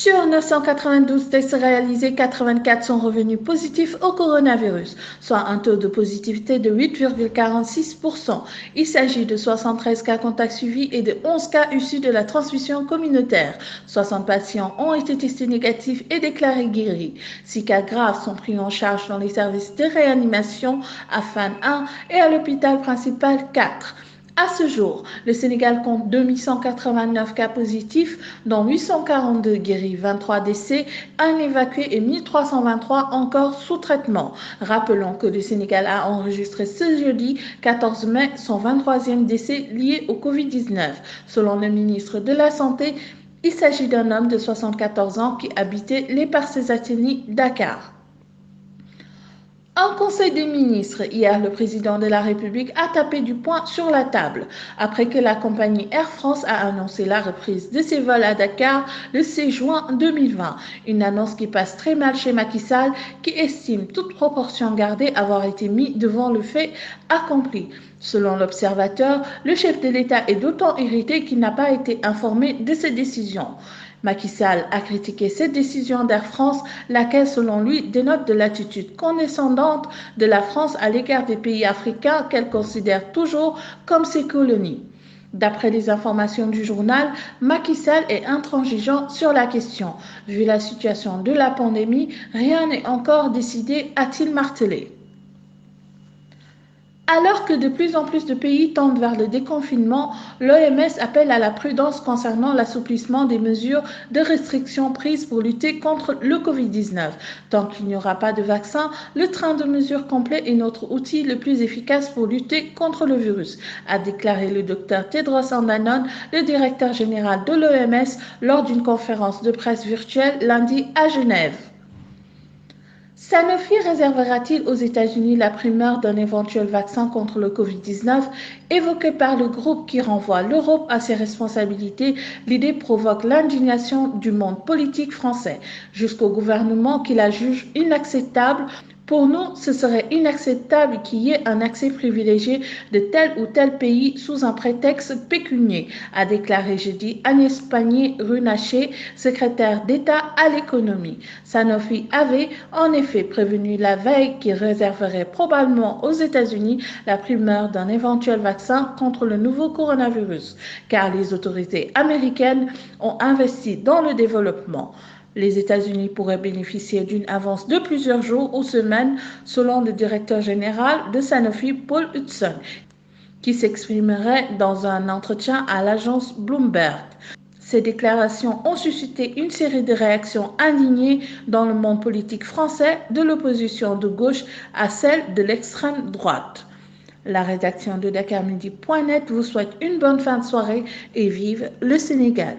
Sur 992 tests réalisés, 84 sont revenus positifs au coronavirus, soit un taux de positivité de 8,46%. Il s'agit de 73 cas contacts suivis et de 11 cas issus de la transmission communautaire. 60 patients ont été testés négatifs et déclarés guéris. 6 cas graves sont pris en charge dans les services de réanimation à Fann 1 et à l'hôpital principal 4. À ce jour, le Sénégal compte 2189 cas positifs, dont 842 guéris, 23 décès, 1 évacué et 1323 encore sous traitement. Rappelons que le Sénégal a enregistré ce jeudi 14 mai son 23e décès lié au Covid-19. Selon le ministre de la Santé, il s'agit d'un homme de 74 ans qui habitait les Parcelles Assainies, Dakar. En Conseil des ministres, hier, le président de la République a tapé du poing sur la table après que la compagnie Air France a annoncé la reprise de ses vols à Dakar le 6 juin 2020. Une annonce qui passe très mal chez Macky Sall, qui estime toute proportion gardée avoir été mis devant le fait accompli. Selon l'Observateur, le chef de l'État est d'autant irrité qu'il n'a pas été informé de ces décisions. Macky Sall a critiqué cette décision d'Air France, laquelle, selon lui, dénote de l'attitude condescendante de la France à l'égard des pays africains qu'elle considère toujours comme ses colonies. D'après les informations du journal, Macky Sall est intransigeant sur la question. Vu la situation de la pandémie, rien n'est encore décidé, a-t-il martelé. Alors que de plus en plus de pays tendent vers le déconfinement, l'OMS appelle à la prudence concernant l'assouplissement des mesures de restriction prises pour lutter contre le Covid-19. Tant qu'il n'y aura pas de vaccin, le train de mesures complet est notre outil le plus efficace pour lutter contre le virus, a déclaré le Dr Tedros Adhanom, le directeur général de l'OMS, lors d'une conférence de presse virtuelle lundi à Genève. Sanofi réservera-t-il aux États-Unis la primeur d'un éventuel vaccin contre le Covid-19 évoqué par le groupe qui renvoie l'Europe à ses responsabilités? L'idée provoque l'indignation du monde politique français, jusqu'au gouvernement qui la juge inacceptable. Pour nous, ce serait inacceptable qu'il y ait un accès privilégié de tel ou tel pays sous un prétexte pécunier, a déclaré jeudi Agnès Pannier-Runacher, secrétaire d'État à l'économie. Sanofi avait en effet prévenu la veille qu'il réserverait probablement aux États-Unis la primeur d'un éventuel vaccin contre le nouveau coronavirus, car les autorités américaines ont investi dans le développement. Les États-Unis pourraient bénéficier d'une avance de plusieurs jours ou semaines, selon le directeur général de Sanofi, Paul Hudson, qui s'exprimerait dans un entretien à l'agence Bloomberg. Ces déclarations ont suscité une série de réactions indignées dans le monde politique français, de l'opposition de gauche à celle de l'extrême droite. La rédaction de DakarMidi.net vous souhaite une bonne fin de soirée et vive le Sénégal.